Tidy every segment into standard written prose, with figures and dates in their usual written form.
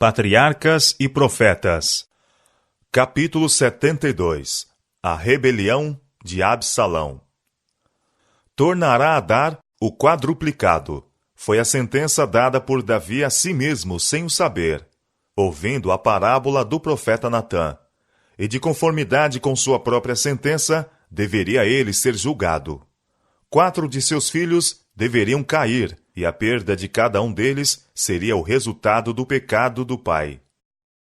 Patriarcas e Profetas. Capítulo 72. A rebelião de Absalão. Tornará a dar o quadruplicado. Foi a sentença dada por Davi a si mesmo sem o saber, ouvindo a parábola do profeta Natã. E de conformidade com sua própria sentença, deveria ele ser julgado. 4 de seus filhos deveriam cair, e a perda de cada um deles seria o resultado do pecado do pai.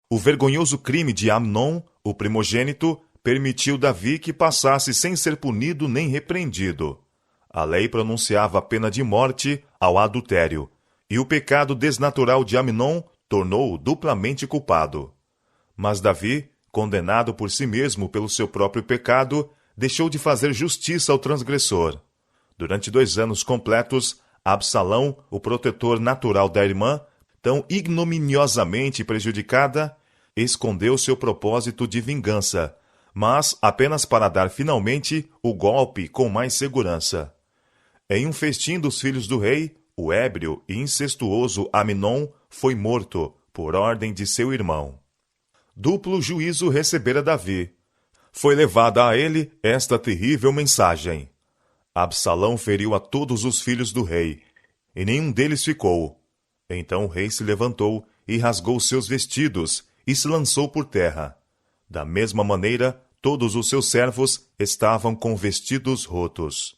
O vergonhoso crime de Amnon, o primogênito, permitiu Davi que passasse sem ser punido nem repreendido. A lei pronunciava a pena de morte ao adultério, e o pecado desnatural de Amnon tornou-o duplamente culpado. Mas Davi, condenado por si mesmo pelo seu próprio pecado, deixou de fazer justiça ao transgressor. Durante 2 anos completos, Absalão, o protetor natural da irmã, tão ignominiosamente prejudicada, escondeu seu propósito de vingança, mas apenas para dar finalmente o golpe com mais segurança. Em um festim dos filhos do rei, o ébrio e incestuoso Amnon foi morto, por ordem de seu irmão. Duplo juízo recebera Davi. Foi levada a ele esta terrível mensagem: Absalão feriu a todos os filhos do rei, e nenhum deles ficou. Então o rei se levantou e rasgou seus vestidos, e se lançou por terra. Da mesma maneira, todos os seus servos estavam com vestidos rotos.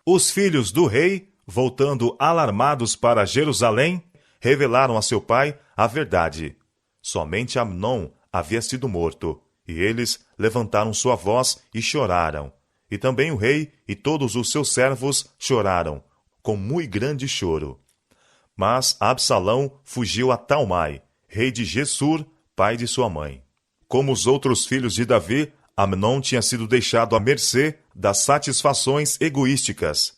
Os filhos do rei, voltando alarmados para Jerusalém, revelaram a seu pai a verdade. Somente Amnon havia sido morto, e eles levantaram sua voz e choraram. E também o rei e todos os seus servos choraram, com muito grande choro. Mas Absalão fugiu a Talmai, rei de Gessur, pai de sua mãe. Como os outros filhos de Davi, Amnon tinha sido deixado à mercê das satisfações egoísticas.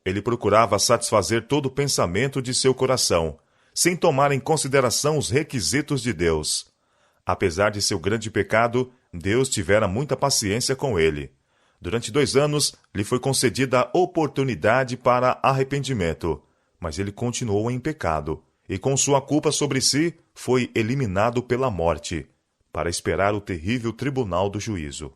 Ele procurava satisfazer todo o pensamento de seu coração, sem tomar em consideração os requisitos de Deus. Apesar de seu grande pecado, Deus tivera muita paciência com ele. Durante 2 anos, lhe foi concedida a oportunidade para arrependimento, mas ele continuou em pecado, e com sua culpa sobre si, foi eliminado pela morte, para esperar o terrível tribunal do juízo.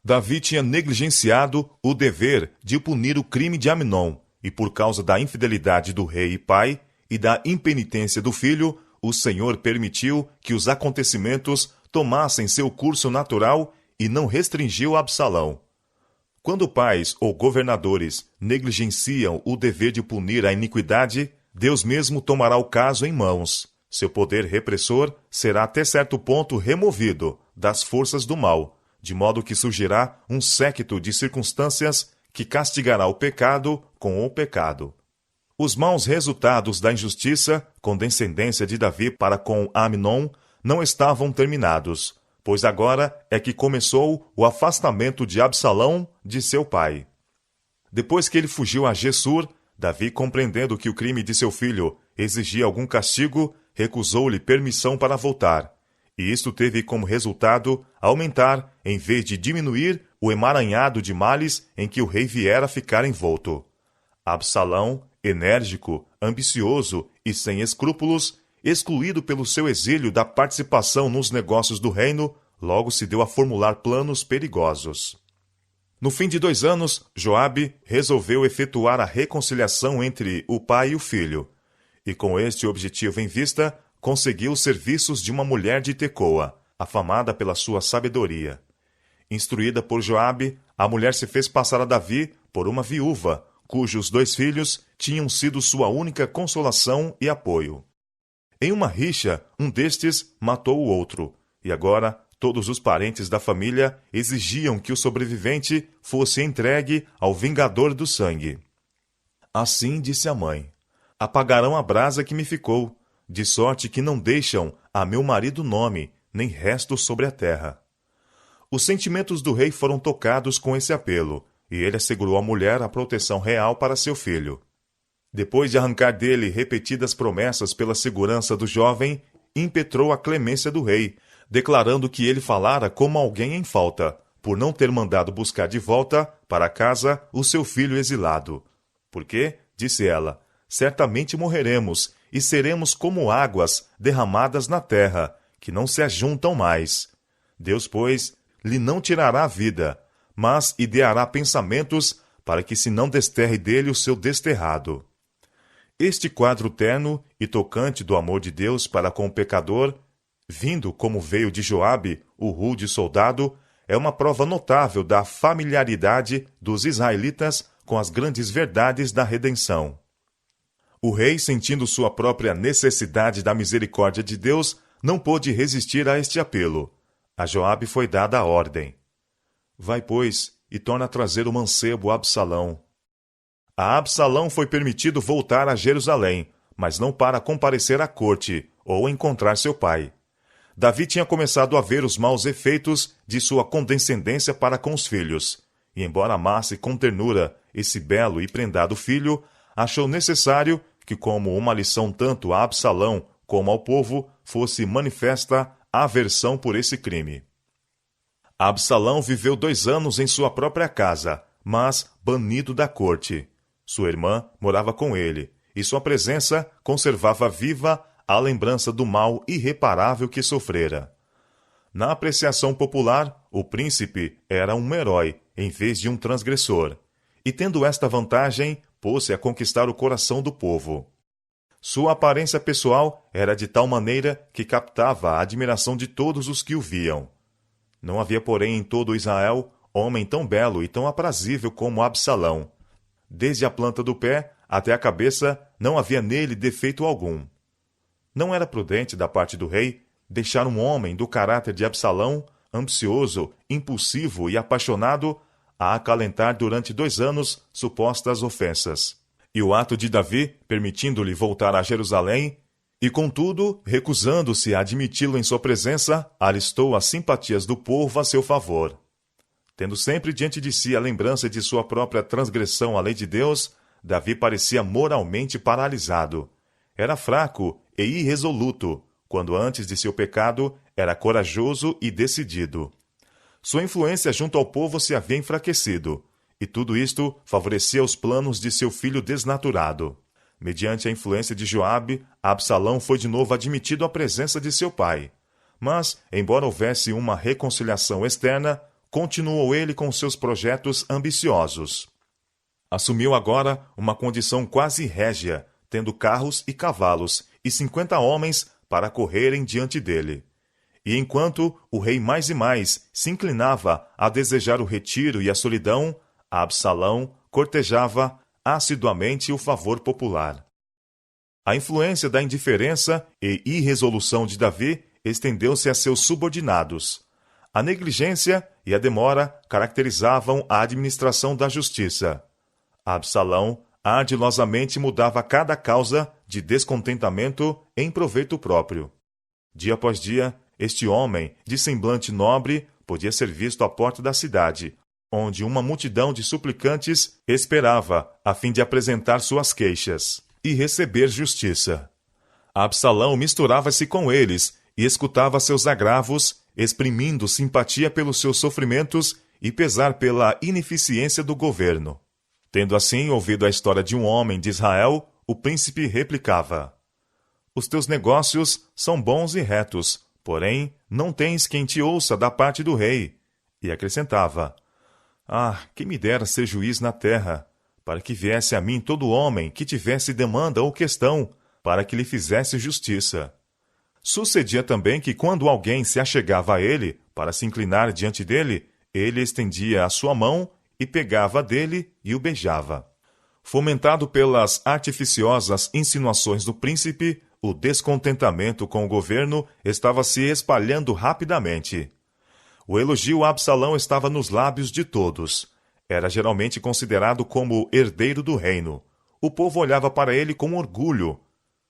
Davi tinha negligenciado o dever de punir o crime de Amnon, e por causa da infidelidade do rei e pai, e da impenitência do filho, o Senhor permitiu que os acontecimentos tomassem seu curso natural e não restringiu Absalão. Quando pais ou governadores negligenciam o dever de punir a iniquidade, Deus mesmo tomará o caso em mãos. Seu poder repressor será até certo ponto removido das forças do mal, de modo que surgirá um séquito de circunstâncias que castigará o pecado com o pecado. Os maus resultados da injustiça, com descendência de Davi para com Amnon, não estavam terminados, pois agora é que começou o afastamento de Absalão de seu pai. Depois que ele fugiu a Gessur, Davi, compreendendo que o crime de seu filho exigia algum castigo, recusou-lhe permissão para voltar, e isto teve como resultado aumentar, em vez de diminuir, o emaranhado de males em que o rei viera ficar envolto. Absalão, enérgico, ambicioso e sem escrúpulos, excluído pelo seu exílio da participação nos negócios do reino, logo se deu a formular planos perigosos. No fim de 2 anos, Joabe resolveu efetuar a reconciliação entre o pai e o filho, e com este objetivo em vista, conseguiu os serviços de uma mulher de Tecoa, afamada pela sua sabedoria. Instruída por Joabe, a mulher se fez passar a Davi por uma viúva, cujos 2 filhos tinham sido sua única consolação e apoio. Em uma rixa, um destes matou o outro, e agora todos os parentes da família exigiam que o sobrevivente fosse entregue ao vingador do sangue. Assim disse a mãe: apagarão a brasa que me ficou, de sorte que não deixam a meu marido nome, nem resto sobre a terra. Os sentimentos do rei foram tocados com esse apelo, e ele assegurou à mulher a proteção real para seu filho. Depois de arrancar dele repetidas promessas pela segurança do jovem, impetrou a clemência do rei, declarando que ele falara como alguém em falta, por não ter mandado buscar de volta para casa o seu filho exilado. Porque, disse ela, certamente morreremos, e seremos como águas derramadas na terra, que não se ajuntam mais. Deus, pois, lhe não tirará a vida, mas ideará pensamentos para que se não desterre dele o seu desterrado. Este quadro terno e tocante do amor de Deus para com o pecador, vindo como veio de Joabe, o rude soldado, é uma prova notável da familiaridade dos israelitas com as grandes verdades da redenção. O rei, sentindo sua própria necessidade da misericórdia de Deus, não pôde resistir a este apelo. A Joabe foi dada a ordem: vai, pois, e torna a trazer o mancebo Absalão. A Absalão foi permitido voltar a Jerusalém, mas não para comparecer à corte ou encontrar seu pai. Davi tinha começado a ver os maus efeitos de sua condescendência para com os filhos, e embora amasse com ternura esse belo e prendado filho, achou necessário que, como uma lição tanto a Absalão como ao povo, fosse manifesta a aversão por esse crime. Absalão viveu 2 anos em sua própria casa, mas banido da corte. Sua irmã morava com ele, e sua presença conservava viva a lembrança do mal irreparável que sofrera. Na apreciação popular, o príncipe era um herói, em vez de um transgressor, e tendo esta vantagem, pôs-se a conquistar o coração do povo. Sua aparência pessoal era de tal maneira que captava a admiração de todos os que o viam. Não havia, porém, em todo Israel homem tão belo e tão aprazível como Absalão. Desde a planta do pé até a cabeça, não havia nele defeito algum. Não era prudente da parte do rei deixar um homem do caráter de Absalão, ambicioso, impulsivo e apaixonado, a acalentar durante 2 anos supostas ofensas. E o ato de Davi, permitindo-lhe voltar a Jerusalém, e contudo, recusando-se a admiti-lo em sua presença, alistou as simpatias do povo a seu favor. Tendo sempre diante de si a lembrança de sua própria transgressão à lei de Deus, Davi parecia moralmente paralisado. Era fraco e irresoluto, quando antes de seu pecado era corajoso e decidido. Sua influência junto ao povo se havia enfraquecido, e tudo isto favorecia os planos de seu filho desnaturado. Mediante a influência de Joabe, Absalão foi de novo admitido à presença de seu pai. Mas, embora houvesse uma reconciliação externa, continuou ele com seus projetos ambiciosos. Assumiu agora uma condição quase régia, tendo carros e cavalos, e 50 homens para correrem diante dele. E enquanto o rei mais e mais se inclinava a desejar o retiro e a solidão, Absalão cortejava assiduamente o favor popular. A influência da indiferença e irresolução de Davi estendeu-se a seus subordinados. A negligência e a demora caracterizavam a administração da justiça. Absalão ardilosamente mudava cada causa de descontentamento em proveito próprio. Dia após dia, este homem, de semblante nobre, podia ser visto à porta da cidade, onde uma multidão de suplicantes esperava a fim de apresentar suas queixas e receber justiça. Absalão misturava-se com eles e escutava seus agravos, exprimindo simpatia pelos seus sofrimentos e pesar pela ineficiência do governo. Tendo assim ouvido a história de um homem de Israel, o príncipe replicava: os teus negócios são bons e retos, porém não tens quem te ouça da parte do rei. E acrescentava: que me dera ser juiz na terra, para que viesse a mim todo homem que tivesse demanda ou questão, para que lhe fizesse justiça. Sucedia também que quando alguém se achegava a ele, para se inclinar diante dele, ele estendia a sua mão e pegava dele e o beijava. Fomentado pelas artificiosas insinuações do príncipe, o descontentamento com o governo estava se espalhando rapidamente. O elogio a Absalão estava nos lábios de todos. Era geralmente considerado como herdeiro do reino. O povo olhava para ele com orgulho,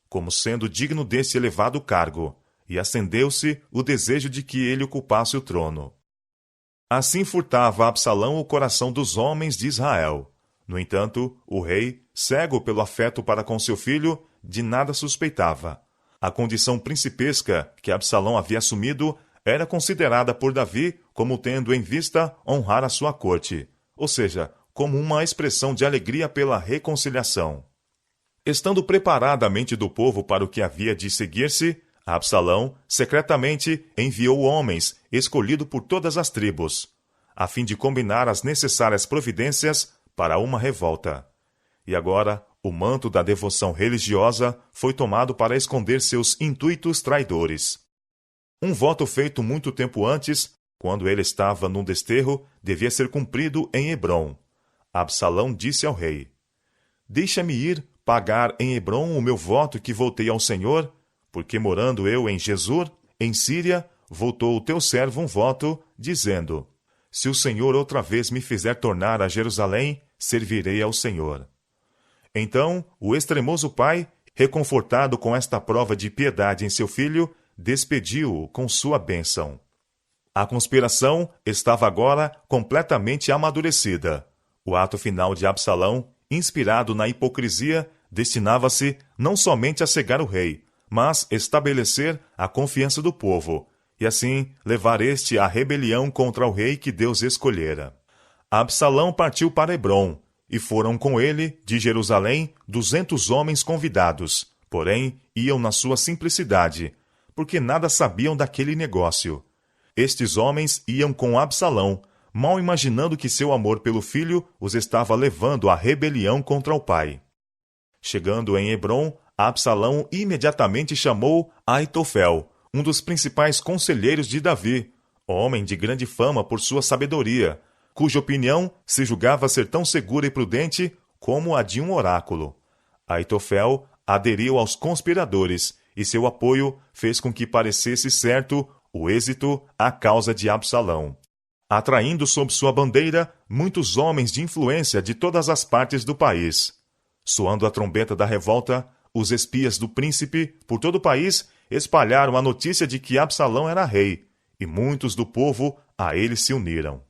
como sendo digno desse elevado cargo, e acendeu-se o desejo de que ele ocupasse o trono. Assim furtava Absalão o coração dos homens de Israel. No entanto, o rei, cego pelo afeto para com seu filho, de nada suspeitava. A condição principesca que Absalão havia assumido era considerada por Davi como tendo em vista honrar a sua corte, ou seja, como uma expressão de alegria pela reconciliação. Estando preparada a mente do povo para o que havia de seguir-se, Absalão secretamente enviou homens, escolhidos por todas as tribos, a fim de combinar as necessárias providências para uma revolta. E agora, o manto da devoção religiosa foi tomado para esconder seus intuitos traidores. Um voto feito muito tempo antes, quando ele estava num desterro, devia ser cumprido em Hebrom. Absalão disse ao rei: Deixa-me ir pagar em Hebrom o meu voto que voltei ao Senhor, porque morando eu em Jesur, em Síria, voltou o teu servo um voto, dizendo: Se o Senhor outra vez me fizer tornar a Jerusalém, servirei ao Senhor. Então, o extremoso pai, reconfortado com esta prova de piedade em seu filho, despediu-o com sua bênção. A conspiração estava agora completamente amadurecida. O ato final de Absalão, inspirado na hipocrisia, destinava-se não somente a cegar o rei, mas estabelecer a confiança do povo, e assim levar este à rebelião contra o rei que Deus escolhera. Absalão partiu para Hebrom, e foram com ele, de Jerusalém, 200 homens convidados, porém iam na sua simplicidade, porque nada sabiam daquele negócio. Estes homens iam com Absalão, mal imaginando que seu amor pelo filho os estava levando à rebelião contra o pai. Chegando em Hebrom, Absalão imediatamente chamou Aitofel, um dos principais conselheiros de Davi, homem de grande fama por sua sabedoria, cuja opinião se julgava ser tão segura e prudente como a de um oráculo. Aitofel aderiu aos conspiradores, e seu apoio fez com que parecesse certo o êxito à causa de Absalão, atraindo sob sua bandeira muitos homens de influência de todas as partes do país. Soando a trombeta da revolta, os espias do príncipe, por todo o país, espalharam a notícia de que Absalão era rei, e muitos do povo a ele se uniram.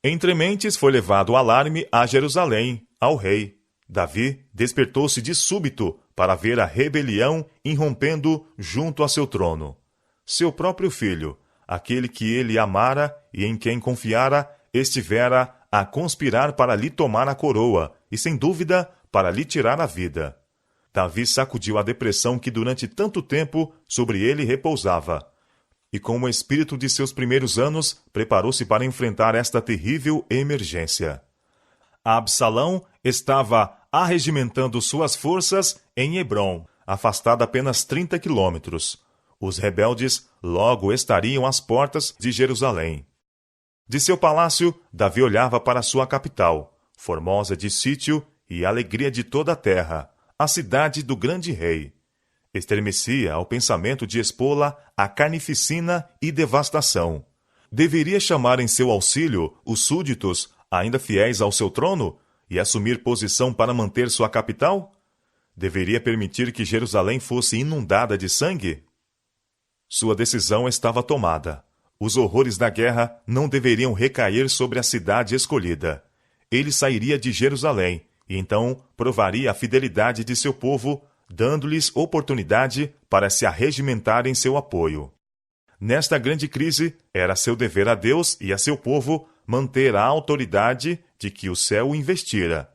Entre mentes foi levado o alarme a Jerusalém, ao rei. Davi despertou-se de súbito para ver a rebelião irrompendo junto a seu trono. Seu próprio filho, aquele que ele amara e em quem confiara, estivera a conspirar para lhe tomar a coroa e, sem dúvida, para lhe tirar a vida. Davi sacudiu a depressão que durante tanto tempo sobre ele repousava, e com o espírito de seus primeiros anos, preparou-se para enfrentar esta terrível emergência. Absalão estava arregimentando suas forças em Hebrom, afastada apenas 30 quilômetros. Os rebeldes logo estariam às portas de Jerusalém. De seu palácio, Davi olhava para sua capital, formosa de sítio e alegria de toda a terra, a cidade do grande rei. Estremecia ao pensamento de expô-la à carnificina e devastação. Deveria chamar em seu auxílio os súditos, ainda fiéis ao seu trono, e assumir posição para manter sua capital? Deveria permitir que Jerusalém fosse inundada de sangue? Sua decisão estava tomada. Os horrores da guerra não deveriam recair sobre a cidade escolhida. Ele sairia de Jerusalém, e então provaria a fidelidade de seu povo, dando-lhes oportunidade para se arregimentar em seu apoio. Nesta grande crise, era seu dever a Deus e a seu povo manter a autoridade de que o céu o investira.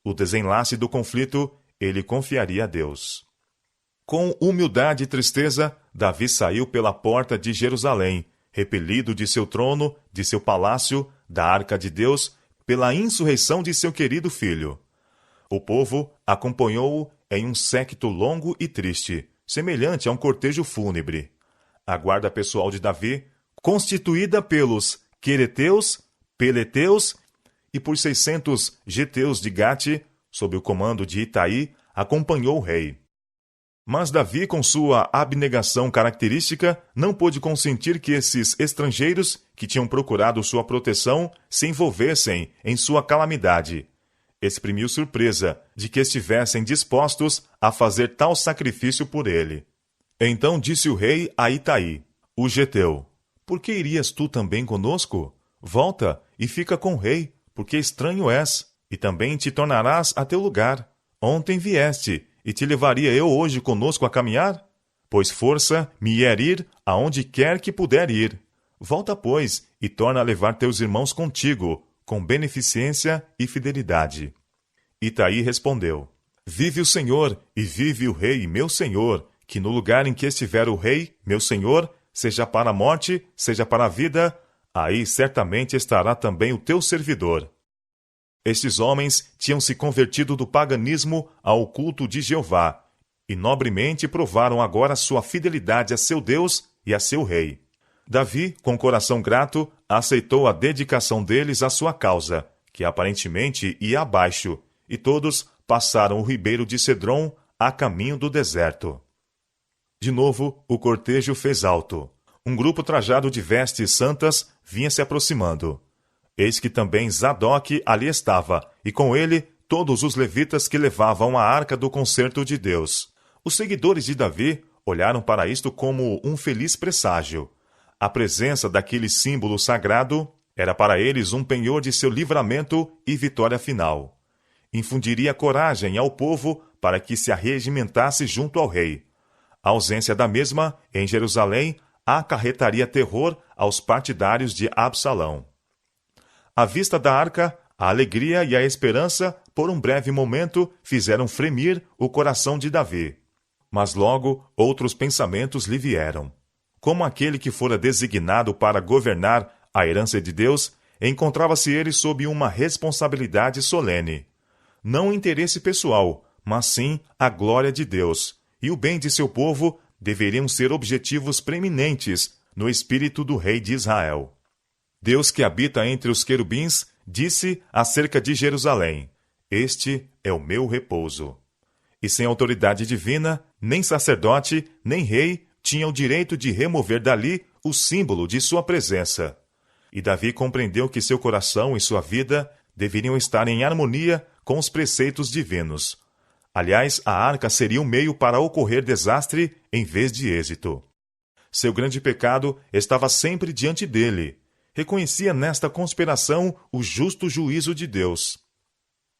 O desenlace do conflito ele confiaria a Deus. Com humildade e tristeza, Davi saiu pela porta de Jerusalém, repelido de seu trono, de seu palácio, da arca de Deus, pela insurreição de seu querido filho. O povo acompanhou-o em um séquito longo e triste, semelhante a um cortejo fúnebre. A guarda pessoal de Davi, constituída pelos quereteus, peleteus e por 600 geteus de Gate, sob o comando de Itaí, acompanhou o rei. Mas Davi, com sua abnegação característica, não pôde consentir que esses estrangeiros, que tinham procurado sua proteção, se envolvessem em sua calamidade. Exprimiu surpresa de que estivessem dispostos a fazer tal sacrifício por ele. Então disse o rei a Itaí, o geteu: Por que irias tu também conosco? Volta e fica com o rei, porque estranho és, e também te tornarás a teu lugar. Ontem vieste, e te levaria eu hoje conosco a caminhar? Pois força me é ir aonde quer que puder ir. Volta, pois, e torna a levar teus irmãos contigo, com beneficência e fidelidade. Itaí respondeu: Vive o Senhor, e vive o rei, meu senhor, que no lugar em que estiver o rei, meu senhor, seja para a morte, seja para a vida, aí certamente estará também o teu servidor. Estes homens tinham se convertido do paganismo ao culto de Jeová, e nobremente provaram agora sua fidelidade a seu Deus e a seu rei. Davi, com coração grato, aceitou a dedicação deles à sua causa, que aparentemente ia abaixo, e todos passaram o ribeiro de Cedron a caminho do deserto. De novo, o cortejo fez alto. Um grupo trajado de vestes santas vinha se aproximando. Eis que também Zadok ali estava, e com ele todos os levitas que levavam a arca do concerto de Deus. Os seguidores de Davi olharam para isto como um feliz presságio. A presença daquele símbolo sagrado era para eles um penhor de seu livramento e vitória final. Infundiria coragem ao povo para que se arregimentasse junto ao rei. A ausência da mesma, em Jerusalém, acarretaria terror aos partidários de Absalão. À vista da arca, a alegria e a esperança, por um breve momento, fizeram fremir o coração de Davi. Mas logo outros pensamentos lhe vieram. Como aquele que fora designado para governar a herança de Deus, encontrava-se ele sob uma responsabilidade solene. Não o interesse pessoal, mas sim a glória de Deus, e o bem de seu povo deveriam ser objetivos preeminentes no espírito do rei de Israel. Deus que habita entre os querubins disse acerca de Jerusalém: Este é o meu repouso. E sem autoridade divina, nem sacerdote, nem rei tinha o direito de remover dali o símbolo de sua presença. E Davi compreendeu que seu coração e sua vida deveriam estar em harmonia com os preceitos divinos. Aliás, a arca seria um meio para ocorrer desastre em vez de êxito. Seu grande pecado estava sempre diante dele. Reconhecia nesta conspiração o justo juízo de Deus.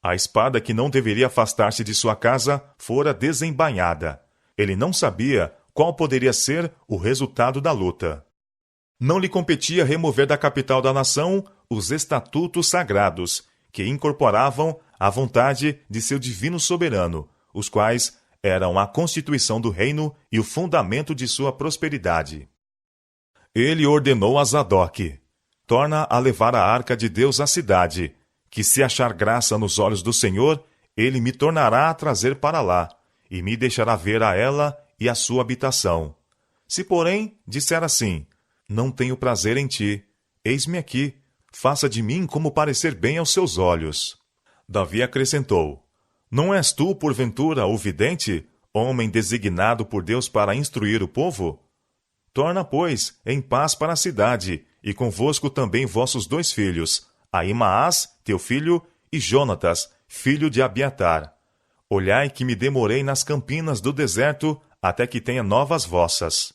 A espada que não deveria afastar-se de sua casa fora desembainhada. Ele não sabia qual poderia ser o resultado da luta. Não lhe competia remover da capital da nação os estatutos sagrados, que incorporavam a vontade de seu divino soberano, os quais eram a constituição do reino e o fundamento de sua prosperidade. Ele ordenou a Zadok: torna a levar a arca de Deus à cidade, que se achar graça nos olhos do Senhor, ele me tornará a trazer para lá, e me deixará ver a ela e a sua habitação. Se, porém, disser assim: não tenho prazer em ti, eis-me aqui, faça de mim como parecer bem aos seus olhos. Davi acrescentou: não és tu, porventura, o vidente, homem designado por Deus para instruir o povo? Torna, pois, em paz para a cidade, e convosco também vossos 2 filhos, Ahimaás, teu filho, e Jonatas, filho de Abiatar. Olhai que me demorei nas campinas do deserto, até que tenha novas vossas.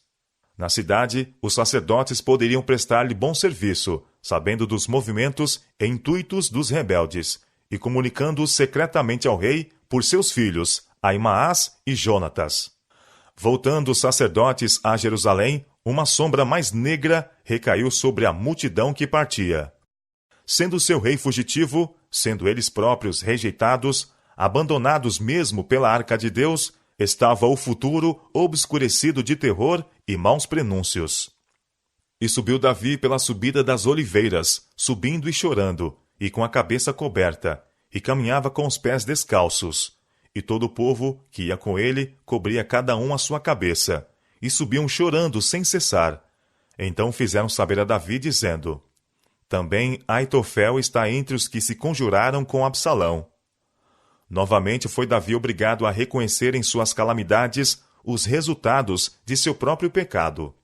Na cidade, os sacerdotes poderiam prestar-lhe bom serviço, sabendo dos movimentos e intuitos dos rebeldes, e comunicando-os secretamente ao rei por seus filhos, Ahimaás e Jonatas. Voltando os sacerdotes a Jerusalém, uma sombra mais negra recaiu sobre a multidão que partia. Sendo seu rei fugitivo, sendo eles próprios rejeitados, abandonados mesmo pela arca de Deus, estava o futuro obscurecido de terror e maus prenúncios. E subiu Davi pela subida das oliveiras, subindo e chorando, e com a cabeça coberta, e caminhava com os pés descalços. E todo o povo que ia com ele cobria cada um a sua cabeça, e subiam chorando sem cessar. Então fizeram saber a Davi, dizendo: também Aitofel está entre os que se conjuraram com Absalão. Novamente foi Davi obrigado a reconhecer em suas calamidades os resultados de seu próprio pecado.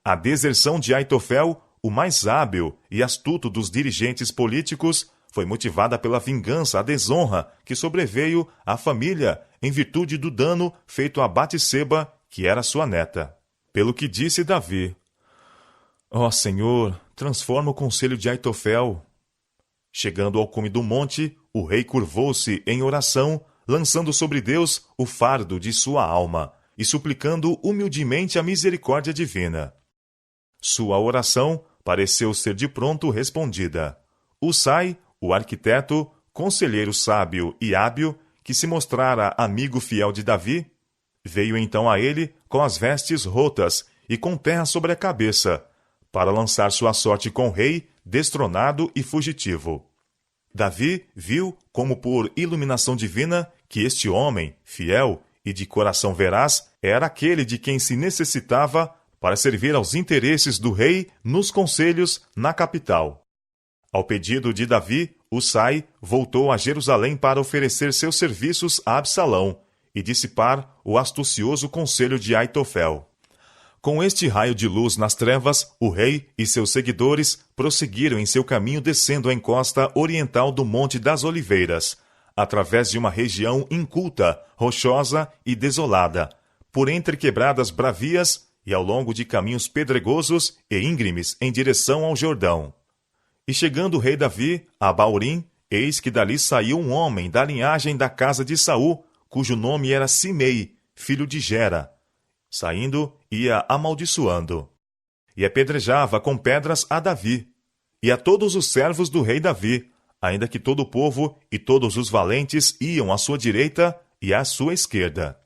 A deserção de Aitofel, o mais hábil e astuto dos dirigentes políticos, foi motivada pela vingança à desonra que sobreveio à família em virtude do dano feito a Batseba, que era sua neta. Pelo que disse Davi: ó Senhor, transforma o conselho de Aitofel. Chegando ao cume do monte, o rei curvou-se em oração, lançando sobre Deus o fardo de sua alma e suplicando humildemente a misericórdia divina. Sua oração pareceu ser de pronto respondida. Husai, o arquiteto, conselheiro sábio e hábil, que se mostrara amigo fiel de Davi, veio então a ele com as vestes rotas e com terra sobre a cabeça, para lançar sua sorte com o rei, destronado e fugitivo. Davi viu, como por iluminação divina, que este homem, fiel e de coração veraz, era aquele de quem se necessitava para servir aos interesses do rei nos conselhos na capital. Ao pedido de Davi, Husai voltou a Jerusalém para oferecer seus serviços a Absalão e dissipar o astucioso conselho de Aitofel. Com este raio de luz nas trevas, o rei e seus seguidores prosseguiram em seu caminho descendo a encosta oriental do Monte das Oliveiras, através de uma região inculta, rochosa e desolada, por entre quebradas bravias e ao longo de caminhos pedregosos e íngremes em direção ao Jordão. E chegando o rei Davi a Baurim, eis que dali saiu um homem da linhagem da casa de Saul, cujo nome era Simei, filho de Gera. Saindo, ia amaldiçoando. E apedrejava com pedras a Davi, e a todos os servos do rei Davi, ainda que todo o povo e todos os valentes iam à sua direita e à sua esquerda.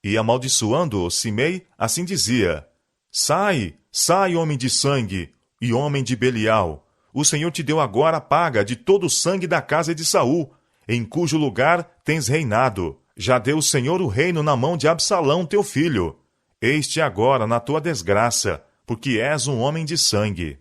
E amaldiçoando Simei, assim dizia: Sai, sai, homem de sangue, e homem de Belial. O Senhor te deu agora a paga de todo o sangue da casa de Saul, em cujo lugar tens reinado. Já deu o Senhor o reino na mão de Absalão, teu filho. Eis-te agora na tua desgraça, porque és um homem de sangue.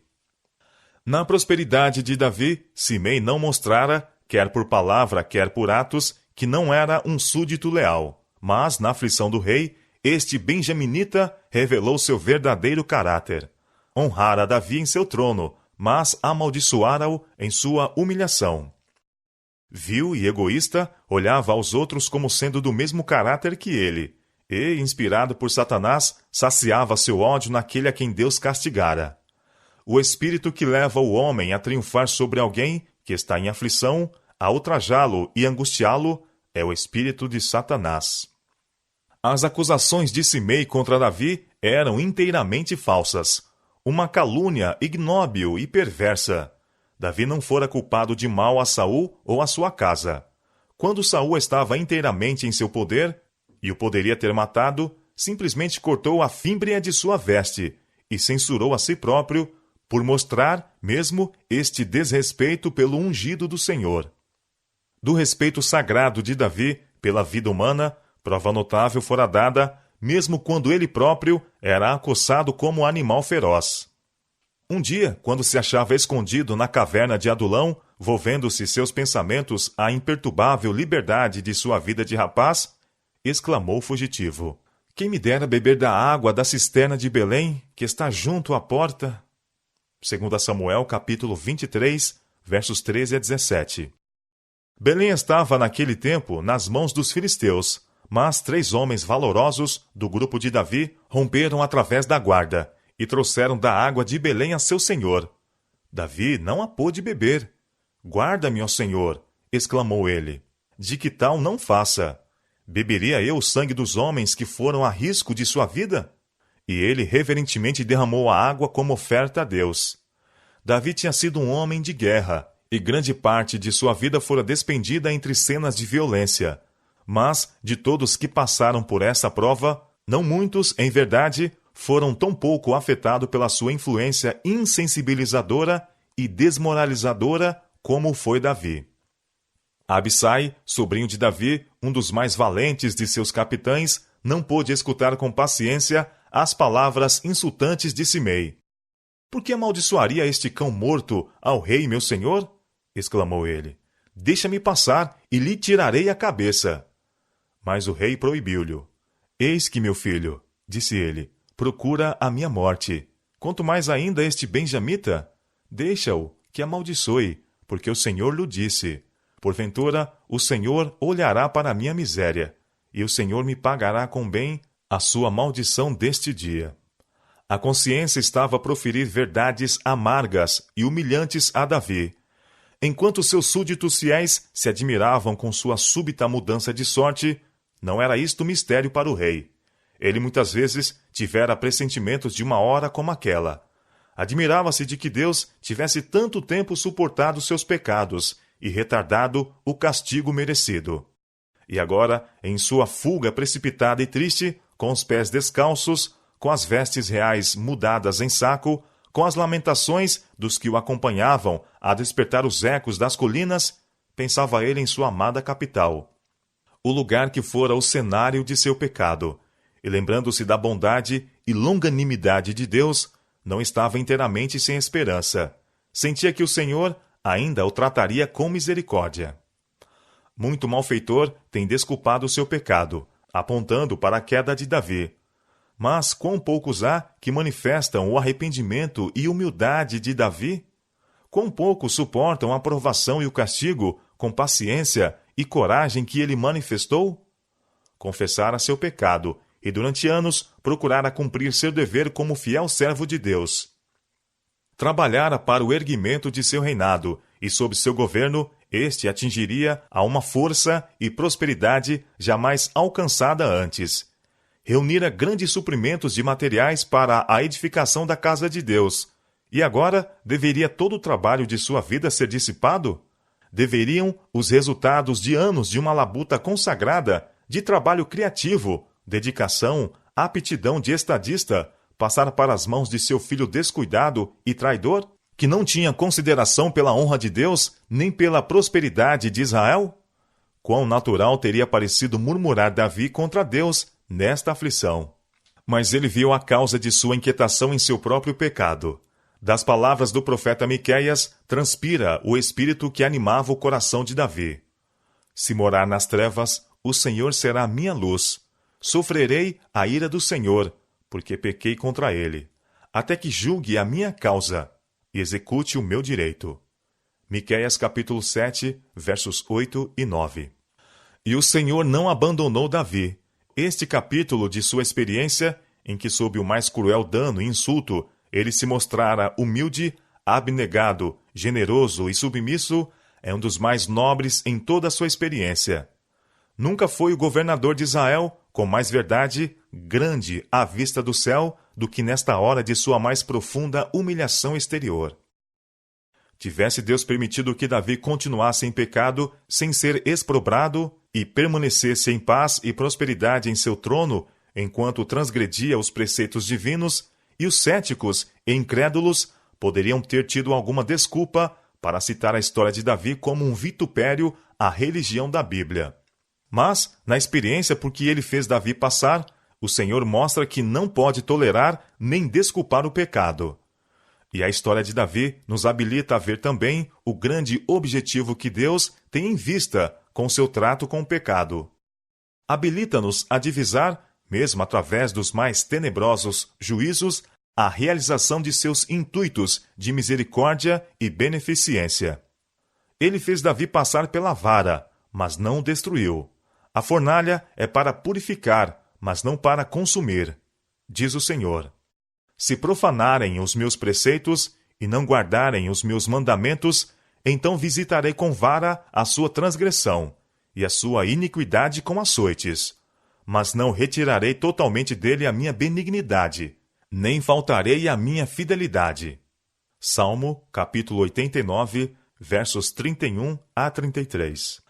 Na prosperidade de Davi, Simei não mostrara, quer por palavra, quer por atos, que não era um súdito leal. Mas, na aflição do rei, este benjaminita revelou seu verdadeiro caráter. Honrara Davi em seu trono, mas amaldiçoara-o em sua humilhação. Vil e egoísta, olhava aos outros como sendo do mesmo caráter que ele, e, inspirado por Satanás, saciava seu ódio naquele a quem Deus castigara. O espírito que leva o homem a triunfar sobre alguém que está em aflição, a ultrajá-lo e angustiá-lo, é o espírito de Satanás. As acusações de Simei contra Davi eram inteiramente falsas, uma calúnia ignóbil e perversa. Davi não fora culpado de mal a Saul ou a sua casa. Quando Saul estava inteiramente em seu poder, e o poderia ter matado, simplesmente cortou a fímbria de sua veste e censurou a si próprio por mostrar mesmo este desrespeito pelo ungido do Senhor. Do respeito sagrado de Davi pela vida humana, prova notável fora dada, mesmo quando ele próprio era acossado como animal feroz. Um dia, quando se achava escondido na caverna de Adulão, volvendo-se seus pensamentos à imperturbável liberdade de sua vida de rapaz, exclamou o fugitivo: Quem me dera beber da água da cisterna de Belém, que está junto à porta? 2 Samuel, capítulo 23, versos 13 a 17. Belém estava naquele tempo nas mãos dos filisteus, mas 3 homens valorosos do grupo de Davi romperam através da guarda e trouxeram da água de Belém a seu senhor. Davi não a pôde beber. Guarda-me, ó Senhor, exclamou ele. De que tal não faça? Beberia eu o sangue dos homens que foram a risco de sua vida? E ele reverentemente derramou a água como oferta a Deus. Davi tinha sido um homem de guerra, e grande parte de sua vida fora despendida entre cenas de violência. Mas, de todos que passaram por essa prova, não muitos, em verdade, foram tão pouco afetados pela sua influência insensibilizadora e desmoralizadora como foi Davi. Abissai, sobrinho de Davi, um dos mais valentes de seus capitães, não pôde escutar com paciência as palavras insultantes de Simei. Por que amaldiçoaria este cão morto ao rei meu senhor? Exclamou ele. Deixa-me passar e lhe tirarei a cabeça. Mas o rei proibiu-lhe. Eis que, meu filho, disse ele, procura a minha morte. Quanto mais ainda este benjamita? Deixa-o, que amaldiçoe, porque o Senhor lhe disse. Porventura, o Senhor olhará para a minha miséria, e o Senhor me pagará com bem a sua maldição deste dia. A consciência estava a proferir verdades amargas e humilhantes a Davi. Enquanto seus súditos fiéis se admiravam com sua súbita mudança de sorte, não era isto mistério para o rei. Ele muitas vezes tivera pressentimentos de uma hora como aquela. Admirava-se de que Deus tivesse tanto tempo suportado seus pecados e retardado o castigo merecido. E agora, em sua fuga precipitada e triste, com os pés descalços, com as vestes reais mudadas em saco, com as lamentações dos que o acompanhavam a despertar os ecos das colinas, pensava ele em sua amada capital, o lugar que fora o cenário de seu pecado, e lembrando-se da bondade e longanimidade de Deus, não estava inteiramente sem esperança. Sentia que o Senhor ainda o trataria com misericórdia. Muito malfeitor tem desculpado o seu pecado, apontando para a queda de Davi. Mas quão poucos há que manifestam o arrependimento e humildade de Davi? Quão poucos suportam a provação e o castigo com paciência e coragem que ele manifestou? Confessara seu pecado e durante anos procurara cumprir seu dever como fiel servo de Deus. Trabalhara para o erguimento de seu reinado, e sob seu governo, este atingiria a uma força e prosperidade jamais alcançada antes. Reunira grandes suprimentos de materiais para a edificação da casa de Deus. E agora deveria todo o trabalho de sua vida ser dissipado? Deveriam os resultados de anos de uma labuta consagrada, de trabalho criativo, dedicação, aptidão de estadista, passar para as mãos de seu filho descuidado e traidor, que não tinha consideração pela honra de Deus, nem pela prosperidade de Israel? Quão natural teria parecido murmurar Davi contra Deus nesta aflição. Mas ele viu a causa de sua inquietação em seu próprio pecado. Das palavras do profeta Miqueias, transpira o espírito que animava o coração de Davi. Se morar nas trevas, o Senhor será a minha luz. Sofrerei a ira do Senhor, porque pequei contra ele, até que julgue a minha causa e execute o meu direito. Miqueias capítulo 7, versos 8 e 9. E o Senhor não abandonou Davi. Este capítulo de sua experiência, em que sob o mais cruel dano e insulto, ele se mostrara humilde, abnegado, generoso e submisso, é um dos mais nobres em toda a sua experiência. Nunca foi o governador de Israel, com mais verdade, grande à vista do céu, do que nesta hora de sua mais profunda humilhação exterior. Tivesse Deus permitido que Davi continuasse em pecado, sem ser exprobrado, e permanecesse em paz e prosperidade em seu trono, enquanto transgredia os preceitos divinos, e os céticos e incrédulos poderiam ter tido alguma desculpa para citar a história de Davi como um vitupério à religião da Bíblia. Mas, na experiência por que ele fez Davi passar, o Senhor mostra que não pode tolerar nem desculpar o pecado. E a história de Davi nos habilita a ver também o grande objetivo que Deus tem em vista com seu trato com o pecado. Habilita-nos a divisar, mesmo através dos mais tenebrosos juízos, a realização de seus intuitos de misericórdia e beneficência. Ele fez Davi passar pela vara, mas não o destruiu. A fornalha é para purificar, mas não para consumir, diz o Senhor. Se profanarem os meus preceitos e não guardarem os meus mandamentos, então visitarei com vara a sua transgressão e a sua iniquidade com açoites. Mas não retirarei totalmente dele a minha benignidade, nem faltarei a minha fidelidade. Salmo, capítulo 89, versos 31 a 33.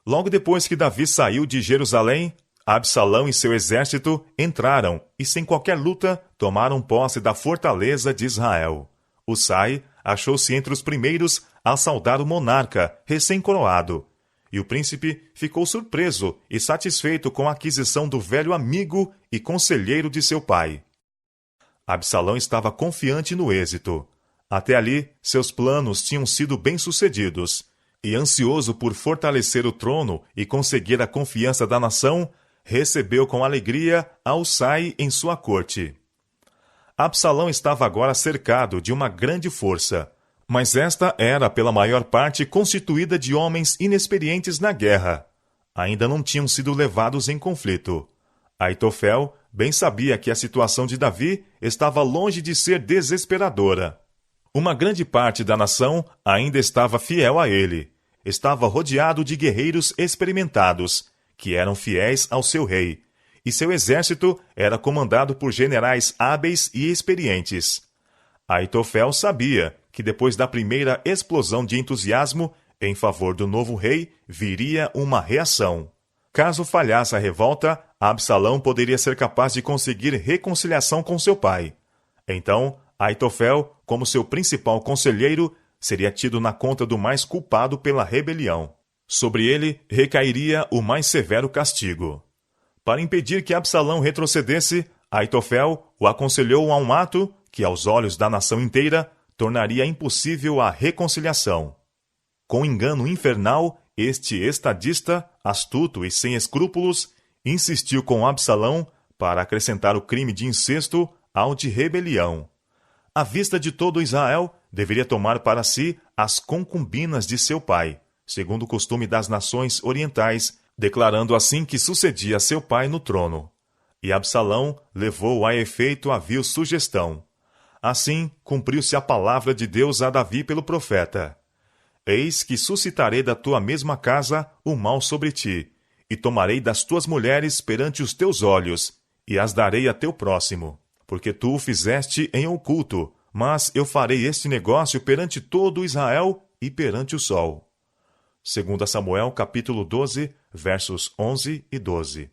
Logo depois que Davi saiu de Jerusalém, Absalão e seu exército entraram e, sem qualquer luta, tomaram posse da fortaleza de Israel. Husai achou-se entre os primeiros a saudar o monarca recém-coroado, e o príncipe ficou surpreso e satisfeito com a aquisição do velho amigo e conselheiro de seu pai. Absalão estava confiante no êxito. Até ali, seus planos tinham sido bem-sucedidos, e ansioso por fortalecer o trono e conseguir a confiança da nação, recebeu com alegria a Husai em sua corte. Absalão estava agora cercado de uma grande força, mas esta era pela maior parte constituída de homens inexperientes na guerra. Ainda não tinham sido levados em conflito. Aitofel bem sabia que a situação de Davi estava longe de ser desesperadora. Uma grande parte da nação ainda estava fiel a ele. Estava rodeado de guerreiros experimentados, que eram fiéis ao seu rei, e seu exército era comandado por generais hábeis e experientes. Aitofel sabia que depois da primeira explosão de entusiasmo em favor do novo rei, viria uma reação. Caso falhasse a revolta, Absalão poderia ser capaz de conseguir reconciliação com seu pai. Então, Aitofel, como seu principal conselheiro, seria tido na conta do mais culpado pela rebelião. Sobre ele recairia o mais severo castigo. Para impedir que Absalão retrocedesse, Aitofel o aconselhou a um ato que, aos olhos da nação inteira, tornaria impossível a reconciliação. Com engano infernal, este estadista, astuto e sem escrúpulos, insistiu com Absalão para acrescentar o crime de incesto ao de rebelião. À vista de todo Israel, deveria tomar para si as concubinas de seu pai, segundo o costume das nações orientais, declarando assim que sucedia a seu pai no trono. E Absalão levou a efeito a vil sugestão. Assim, cumpriu-se a palavra de Deus a Davi pelo profeta. Eis que suscitarei da tua mesma casa o mal sobre ti, e tomarei das tuas mulheres perante os teus olhos, e as darei a teu próximo. Porque tu o fizeste em oculto, mas eu farei este negócio perante todo Israel e perante o sol. 2 Samuel, capítulo 12, versos 11 e 12.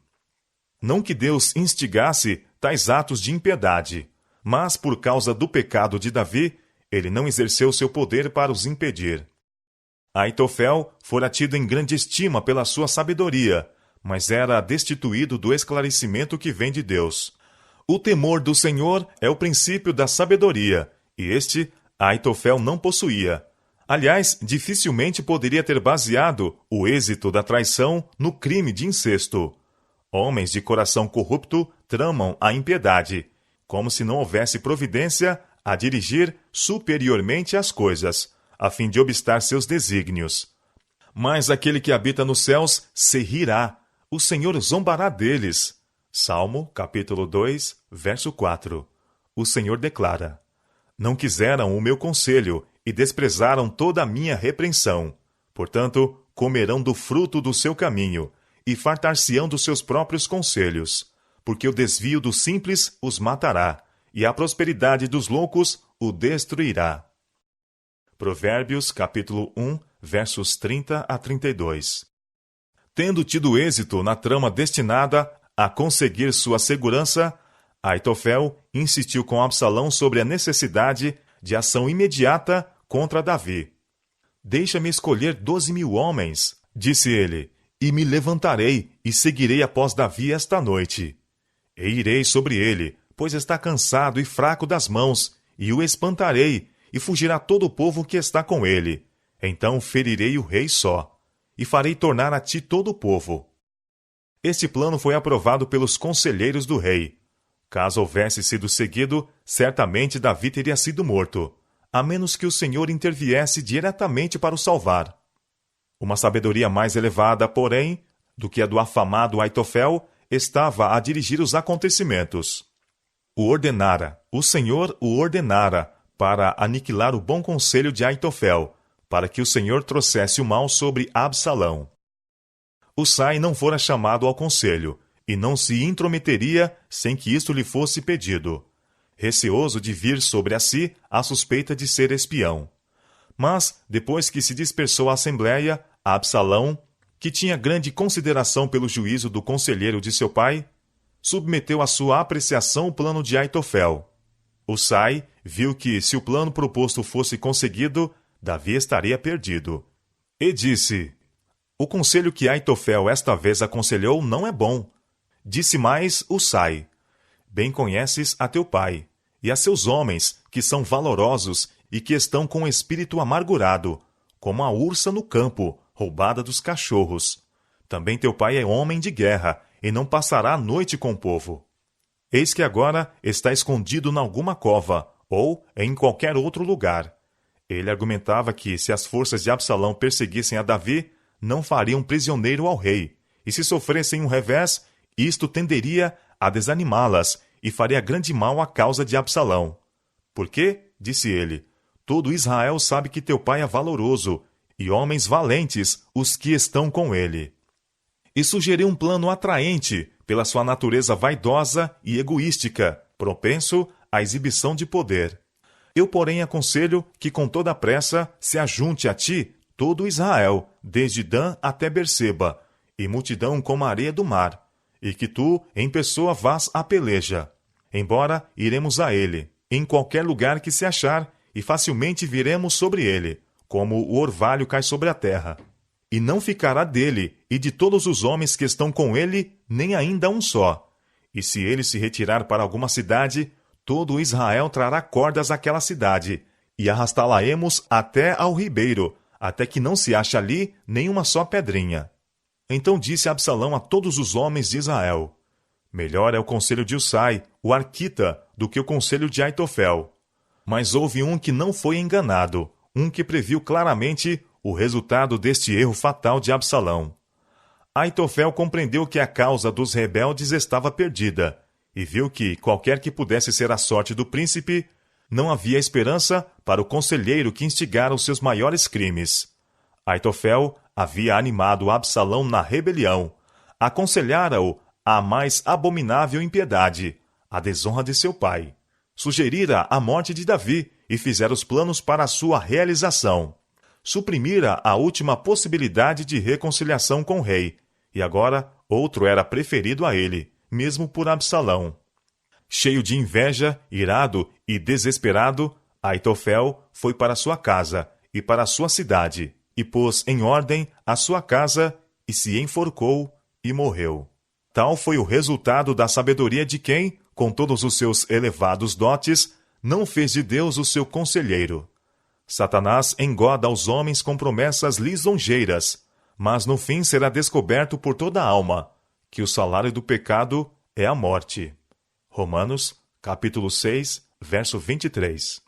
Não que Deus instigasse tais atos de impiedade, mas por causa do pecado de Davi, ele não exerceu seu poder para os impedir. Aitofel fora tido em grande estima pela sua sabedoria, mas era destituído do esclarecimento que vem de Deus. O temor do Senhor é o princípio da sabedoria, e este Aitofel não possuía. Aliás, dificilmente poderia ter baseado o êxito da traição no crime de incesto. Homens de coração corrupto tramam a impiedade, como se não houvesse providência a dirigir superiormente as coisas, a fim de obstar seus desígnios. Mas aquele que habita nos céus se rirá, o Senhor zombará deles. Salmo, capítulo 2, verso 4. O Senhor declara: Não quiseram o meu conselho e desprezaram toda a minha repreensão. Portanto, comerão do fruto do seu caminho e fartar-se-ão dos seus próprios conselhos, porque o desvio dos simples os matará, e a prosperidade dos loucos o destruirá. Provérbios, capítulo 1, versos 30 a 32. Tendo tido êxito na trama destinada a conseguir sua segurança, Aitofel insistiu com Absalão sobre a necessidade de ação imediata contra Davi. Deixa-me escolher 12.000 homens, disse ele, e me levantarei e seguirei após Davi esta noite. E irei sobre ele, pois está cansado e fraco das mãos, e o espantarei, e fugirá todo o povo que está com ele. Então ferirei o rei só, e farei tornar a ti todo o povo. Este plano foi aprovado pelos conselheiros do rei. Caso houvesse sido seguido, certamente Davi teria sido morto, a menos que o Senhor interviesse diretamente para o salvar. Uma sabedoria mais elevada, porém, do que a do afamado Aitofel, estava a dirigir os acontecimentos. O Senhor o ordenara, para aniquilar o bom conselho de Aitofel, para que o Senhor trouxesse o mal sobre Absalão. Husai não fora chamado ao conselho, e não se intrometeria sem que isto lhe fosse pedido, receoso de vir sobre a si a suspeita de ser espião. Mas, depois que se dispersou a assembleia, Absalão, que tinha grande consideração pelo juízo do conselheiro de seu pai, submeteu à sua apreciação o plano de Aitofel. Husai viu que, se o plano proposto fosse conseguido, Davi estaria perdido. E disse: O conselho que Aitofel esta vez aconselhou não é bom. Disse mais Husai: Bem conheces a teu pai, e a seus homens, que são valorosos e que estão com o espírito amargurado, como a ursa no campo, roubada dos cachorros. Também teu pai é homem de guerra, e não passará a noite com o povo. Eis que agora está escondido em alguma cova, ou em qualquer outro lugar. Ele argumentava que, se as forças de Absalão perseguissem a Davi, não fariam prisioneiro ao rei, e se sofressem um revés, isto tenderia a desanimá-las e faria grande mal à causa de Absalão. Porque, disse ele, todo Israel sabe que teu pai é valoroso, e homens valentes os que estão com ele. E sugeriu um plano atraente, pela sua natureza vaidosa e egoística, propenso à exibição de poder. Eu, porém, aconselho que com toda a pressa se ajunte a ti todo Israel, desde Dan até Berseba, e multidão como a areia do mar, e que tu, em pessoa, vás à peleja. Embora iremos a ele, em qualquer lugar que se achar, e facilmente viremos sobre ele, como o orvalho cai sobre a terra. E não ficará dele e de todos os homens que estão com ele, nem ainda um só. E se ele se retirar para alguma cidade, todo Israel trará cordas àquela cidade, e arrastá-la-emos até ao ribeiro, até que não se ache ali nenhuma só pedrinha. Então disse Absalão a todos os homens de Israel: melhor é o conselho de Usai, o arquita, do que o conselho de Aitofel. Mas houve um que não foi enganado, um que previu claramente o resultado deste erro fatal de Absalão. Aitofel compreendeu que a causa dos rebeldes estava perdida, e viu que, qualquer que pudesse ser a sorte do príncipe, não havia esperança para o conselheiro que instigara os seus maiores crimes. Aitofel havia animado Absalão na rebelião, aconselhara-o a mais abominável impiedade, a desonra de seu pai, sugerira a morte de Davi e fizera os planos para a sua realização. Suprimira a última possibilidade de reconciliação com o rei, e agora outro era preferido a ele, mesmo por Absalão. Cheio de inveja, irado e desesperado, Aitofel foi para sua casa e para a sua cidade, e pôs em ordem a sua casa, e se enforcou e morreu. Tal foi o resultado da sabedoria de quem, com todos os seus elevados dotes, não fez de Deus o seu conselheiro. Satanás engoda aos homens com promessas lisonjeiras, mas no fim será descoberto por toda a alma que o salário do pecado é a morte. Romanos, capítulo 6, verso 23.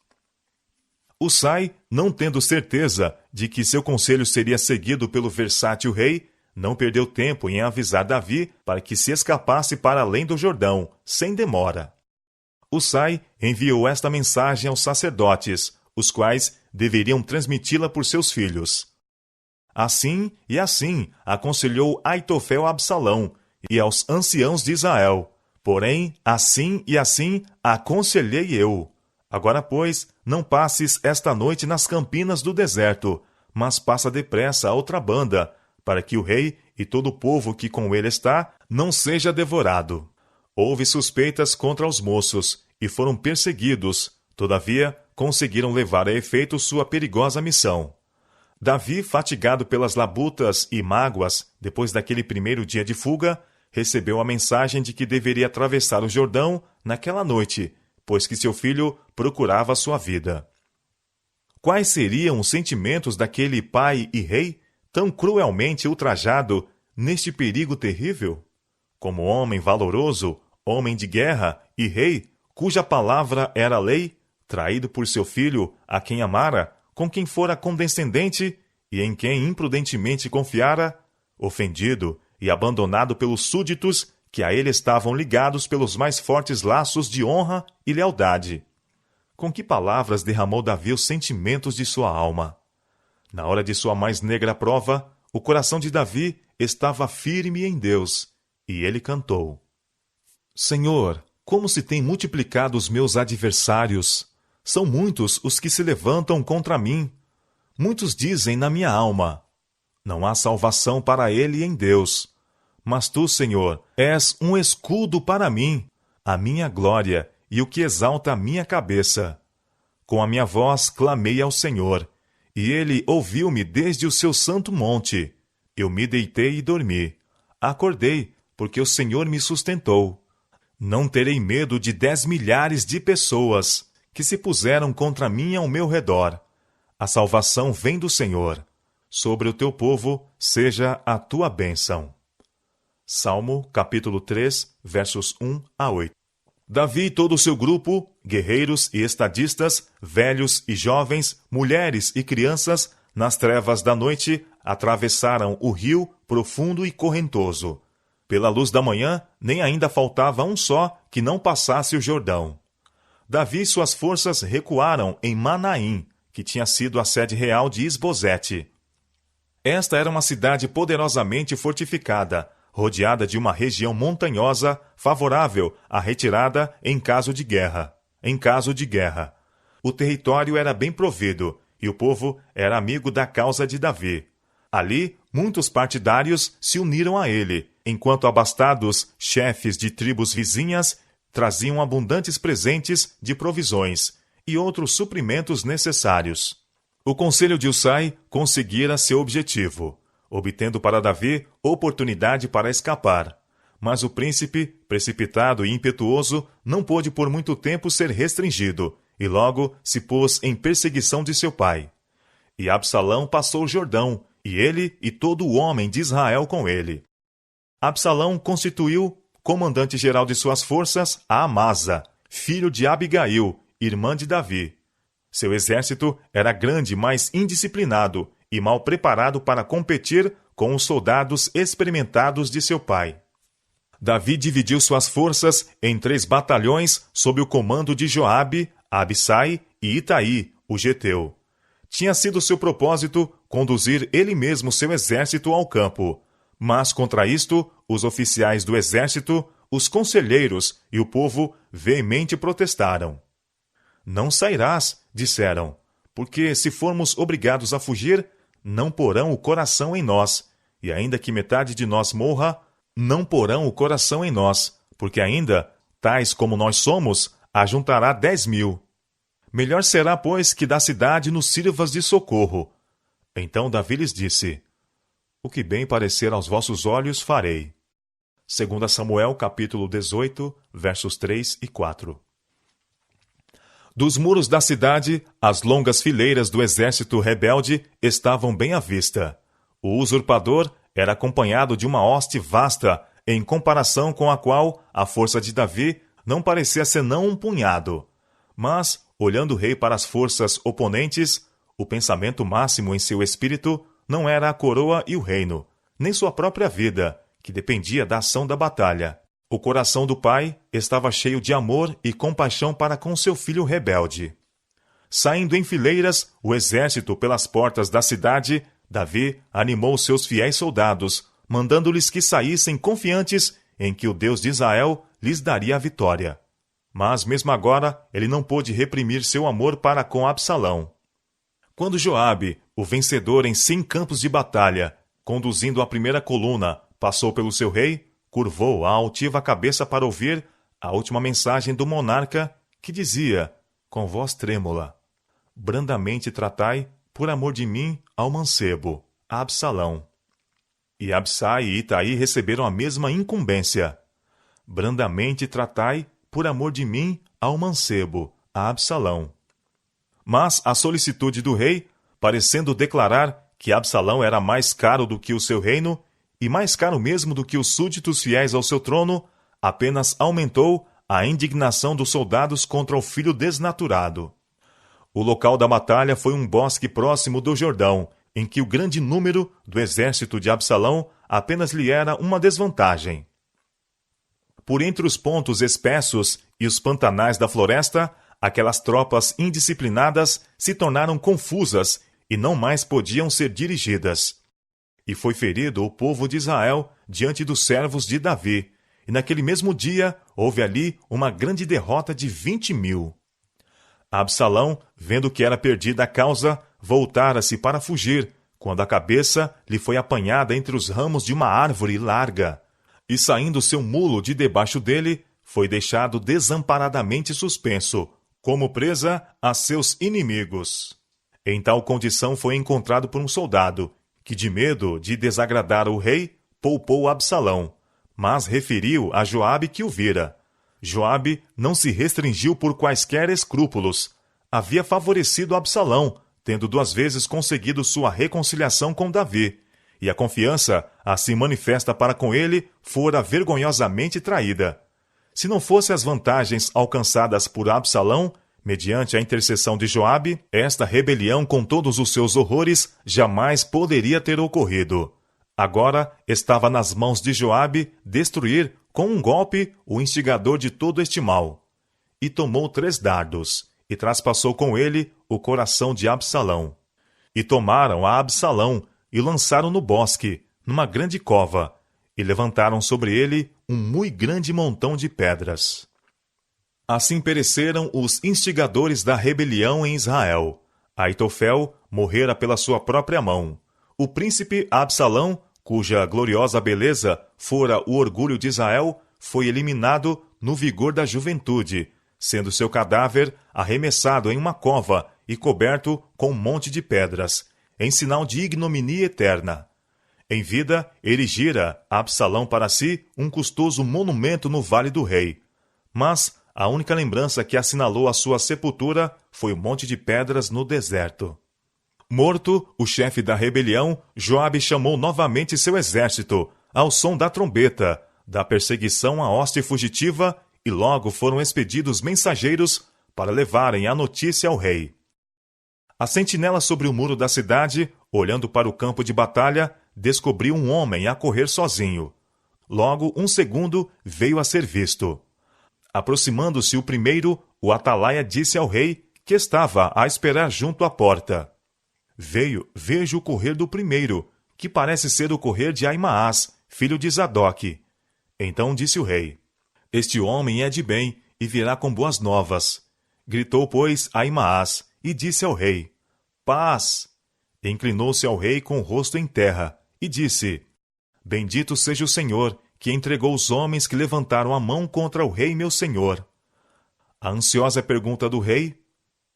Usai, não tendo certeza de que seu conselho seria seguido pelo versátil rei, não perdeu tempo em avisar Davi para que se escapasse para além do Jordão, sem demora. Usai enviou esta mensagem aos sacerdotes, os quais deveriam transmiti-la por seus filhos. Assim e assim aconselhou Aitofel a Absalão e aos anciãos de Israel. Porém, assim e assim aconselhei eu. Agora, pois, não passes esta noite nas campinas do deserto, mas passa depressa a outra banda, para que o rei e todo o povo que com ele está não seja devorado. Houve suspeitas contra os moços, e foram perseguidos, todavia conseguiram levar a efeito sua perigosa missão. Davi, fatigado pelas labutas e mágoas, depois daquele primeiro dia de fuga, recebeu a mensagem de que deveria atravessar o Jordão naquela noite, pois que seu filho procurava a sua vida. Quais seriam os sentimentos daquele pai e rei, tão cruelmente ultrajado neste perigo terrível? Como homem valoroso, homem de guerra e rei, cuja palavra era lei, traído por seu filho, a quem amara, com quem fora condescendente e em quem imprudentemente confiara, ofendido e abandonado pelos súditos que a ele estavam ligados pelos mais fortes laços de honra e lealdade. Com que palavras derramou Davi os sentimentos de sua alma? Na hora de sua mais negra prova, o coração de Davi estava firme em Deus, e ele cantou: Senhor, como se têm multiplicado os meus adversários! São muitos os que se levantam contra mim. Muitos dizem na minha alma: não há salvação para ele em Deus. Mas tu, Senhor, és um escudo para mim, a minha glória e o que exalta a minha cabeça. Com a minha voz clamei ao Senhor, e ele ouviu-me desde o seu santo monte. Eu me deitei e dormi. Acordei, porque o Senhor me sustentou. Não terei medo de 10 milhares de pessoas que se puseram contra mim ao meu redor. A salvação vem do Senhor. Sobre o teu povo seja a tua bênção. Salmo, capítulo 3, versos 1 a 8. Davi e todo o seu grupo, guerreiros e estadistas, velhos e jovens, mulheres e crianças, nas trevas da noite, atravessaram o rio profundo e correntoso. Pela luz da manhã, nem ainda faltava um só que não passasse o Jordão. Davi e suas forças recuaram em Manaim, que tinha sido a sede real de Isbosete. Esta era uma cidade poderosamente fortificada, rodeada de uma região montanhosa favorável à retirada em caso de guerra. O território era bem provido, e o povo era amigo da causa de Davi. Ali, muitos partidários se uniram a ele, enquanto abastados chefes de tribos vizinhas traziam abundantes presentes de provisões e outros suprimentos necessários. O conselho de Husai conseguira seu objetivo, obtendo para Davi oportunidade para escapar. Mas o príncipe, precipitado e impetuoso, não pôde por muito tempo ser restringido, e logo se pôs em perseguição de seu pai. E Absalão passou o Jordão, e ele e todo o homem de Israel com ele. Absalão constituiu comandante-geral de suas forças a Amasa, filho de Abigail, irmã de Davi. Seu exército era grande, mas indisciplinado e mal preparado para competir com os soldados experimentados de seu pai. Davi dividiu suas forças em 3 batalhões sob o comando de Joabe, Abissai e Itaí, o geteu. Tinha sido seu propósito conduzir ele mesmo seu exército ao campo, mas contra isto, os oficiais do exército, os conselheiros e o povo veemente protestaram. Não sairás, disseram, porque se formos obrigados a fugir, não porão o coração em nós, e ainda que metade de nós morra, não porão o coração em nós, porque ainda, tais como nós somos, ajuntará 10.000. Melhor será, pois, que da cidade nos sirvas de socorro. Então Davi lhes disse: O que bem parecer aos vossos olhos, farei. 2 Samuel, capítulo 18, versos 3 e 4. Dos muros da cidade, as longas fileiras do exército rebelde estavam bem à vista. O usurpador era acompanhado de uma hoste vasta, em comparação com a qual a força de Davi não parecia senão um punhado. Mas, olhando o rei para as forças oponentes, o pensamento máximo em seu espírito não era a coroa e o reino, nem sua própria vida, que dependia da ação da batalha. O coração do pai estava cheio de amor e compaixão para com seu filho rebelde. Saindo em fileiras o exército pelas portas da cidade, Davi animou seus fiéis soldados, mandando-lhes que saíssem confiantes em que o Deus de Israel lhes daria a vitória. Mas mesmo agora ele não pôde reprimir seu amor para com Absalão. Quando Joabe, o vencedor em 100 campos de batalha, conduzindo a primeira coluna, passou pelo seu rei, curvou a altiva cabeça para ouvir a última mensagem do monarca, que dizia, com voz trêmula: Brandamente tratai, por amor de mim, ao mancebo, a Absalão. E Abissai e Itaí receberam a mesma incumbência. Brandamente tratai, por amor de mim, ao mancebo, a Absalão. Mas a solicitude do rei, parecendo declarar que Absalão era mais caro do que o seu reino, e mais caro mesmo do que os súditos fiéis ao seu trono, apenas aumentou a indignação dos soldados contra o filho desnaturado. O local da batalha foi um bosque próximo do Jordão, em que o grande número do exército de Absalão apenas lhe era uma desvantagem. Por entre os pontos espessos e os pantanais da floresta, aquelas tropas indisciplinadas se tornaram confusas e não mais podiam ser dirigidas. E foi ferido o povo de Israel diante dos servos de Davi, e naquele mesmo dia houve ali uma grande derrota de 20.000. Absalão, vendo que era perdida a causa, voltara-se para fugir, quando a cabeça lhe foi apanhada entre os ramos de uma árvore larga. E saindo seu mulo de debaixo dele, foi deixado desamparadamente suspenso, como presa a seus inimigos. Em tal condição foi encontrado por um soldado, que de medo de desagradar o rei, poupou Absalão, mas referiu a Joabe que o vira. Joabe não se restringiu por quaisquer escrúpulos. Havia favorecido Absalão, tendo 2 vezes conseguido sua reconciliação com Davi, e a confiança assim manifesta para com ele fora vergonhosamente traída. Se não fossem as vantagens alcançadas por Absalão, mediante a intercessão de Joabe, esta rebelião com todos os seus horrores jamais poderia ter ocorrido. Agora estava nas mãos de Joabe destruir com um golpe o instigador de todo este mal. E tomou 3 dardos, e traspassou com ele o coração de Absalão. E tomaram a Absalão, e lançaram no bosque, numa grande cova, e levantaram sobre ele um muito grande montão de pedras. Assim pereceram os instigadores da rebelião em Israel. Aitofel morrera pela sua própria mão. o príncipe Absalão, cuja gloriosa beleza fora o orgulho de Israel, foi eliminado no vigor da juventude, sendo seu cadáver arremessado em uma cova e coberto com um monte de pedras, em sinal de ignominia eterna. Em vida, erigira Absalão para si um custoso monumento no Vale do Rei. Mas a única lembrança que assinalou a sua sepultura foi um monte de pedras no deserto. Morto o chefe da rebelião, Joabe chamou novamente seu exército, ao som da trombeta, da perseguição à hoste fugitiva, e logo foram expedidos mensageiros para levarem a notícia ao rei. A sentinela sobre o muro da cidade, olhando para o campo de batalha, descobriu um homem a correr sozinho. Logo, um segundo veio a ser visto. Aproximando-se o primeiro, o atalaia disse ao rei, que estava a esperar junto à porta: Vejo o correr do primeiro, que parece ser o correr de Aimaás, filho de Zadoque. Então disse o rei: Este homem é de bem e virá com boas novas. Gritou, pois, Aimaás, e disse ao rei: Paz! Inclinou-se ao rei com o rosto em terra, e disse: Bendito seja o Senhor, que entregou os homens que levantaram a mão contra o rei meu senhor. A ansiosa pergunta do rei: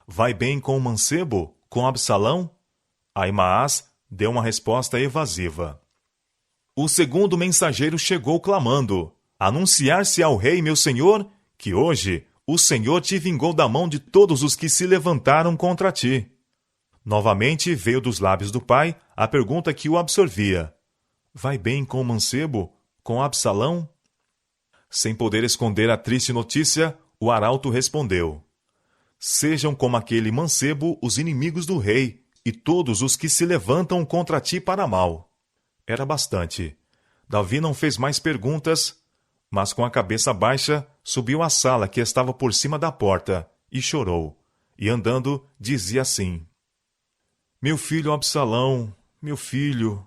Vai bem com o mancebo, com Absalão? Aimaás deu uma resposta evasiva. O segundo mensageiro chegou clamando: Anunciar-se ao rei meu senhor, que hoje o Senhor te vingou da mão de todos os que se levantaram contra ti. Novamente veio dos lábios do pai a pergunta que o absorvia: Vai bem com o mancebo, com Absalão? Sem poder esconder a triste notícia, o arauto respondeu: Sejam como aquele mancebo os inimigos do rei, e todos os que se levantam contra ti para mal. Era bastante. Davi não fez mais perguntas, mas com a cabeça baixa subiu à sala que estava por cima da porta, e chorou, e andando dizia assim: Meu filho Absalão, meu filho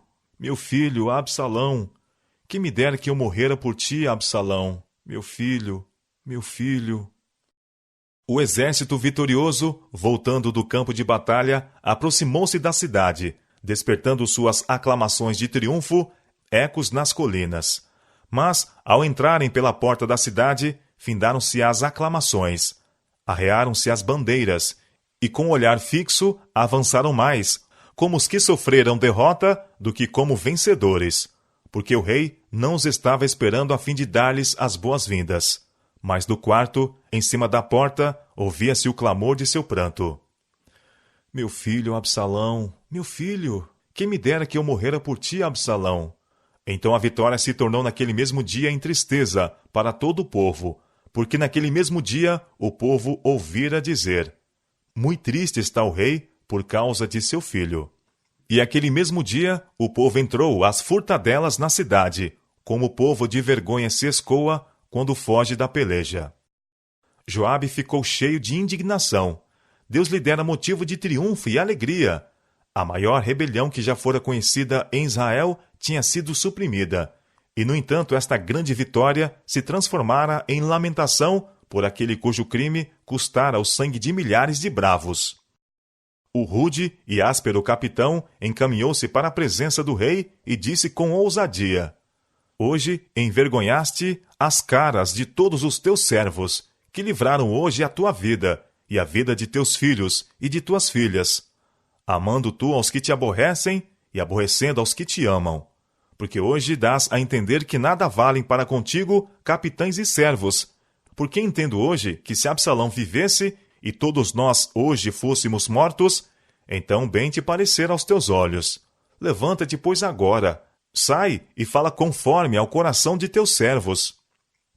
Absalão, que me dera que eu morrera por ti, Absalão, meu filho, meu filho. O exército vitorioso, voltando do campo de batalha, aproximou-se da cidade, despertando suas aclamações de triunfo, ecos nas colinas. Mas, ao entrarem pela porta da cidade, findaram-se as aclamações, arrearam-se as bandeiras, e com olhar fixo avançaram mais, como os que sofreram derrota do que como vencedores, porque o rei não os estava esperando a fim de dar-lhes as boas-vindas. Mas do quarto, em cima da porta, ouvia-se o clamor de seu pranto. Meu filho Absalão, meu filho, quem me dera que eu morrera por ti, Absalão. Então a vitória se tornou naquele mesmo dia em tristeza para todo o povo, porque naquele mesmo dia o povo ouvira dizer: Muito triste está o rei por causa de seu filho. E aquele mesmo dia o povo entrou às furtadelas na cidade, como o povo de vergonha se escoa quando foge da peleja. Joabe ficou cheio de indignação. Deus lhe dera motivo de triunfo e alegria. A maior rebelião que já fora conhecida em Israel tinha sido suprimida, e, no entanto, esta grande vitória se transformara em lamentação por aquele cujo crime custara o sangue de milhares de bravos. O rude e áspero capitão encaminhou-se para a presença do rei e disse com ousadia: Hoje envergonhaste as caras de todos os teus servos, que livraram hoje a tua vida, e a vida de teus filhos e de tuas filhas, amando tu aos que te aborrecem e aborrecendo aos que te amam. Porque hoje dás a entender que nada valem para contigo capitães e servos. Porque entendo hoje que se Absalão vivesse e todos nós hoje fôssemos mortos, então bem te parecer aos teus olhos. Levanta-te, pois, agora, sai e fala conforme ao coração de teus servos.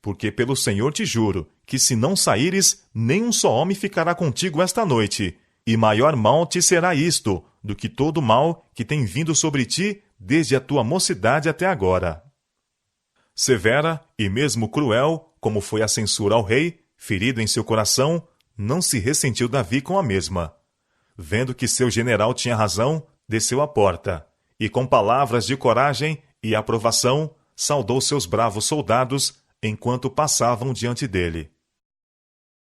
Porque pelo Senhor te juro, que se não saíres, nem um só homem ficará contigo esta noite, e maior mal te será isto, do que todo mal que tem vindo sobre ti desde a tua mocidade até agora. Severa e mesmo cruel, como foi a censura ao rei, ferido em seu coração, não se ressentiu Davi com a mesma. Vendo que seu general tinha razão, desceu à porta, e com palavras de coragem e aprovação, saudou seus bravos soldados enquanto passavam diante dele.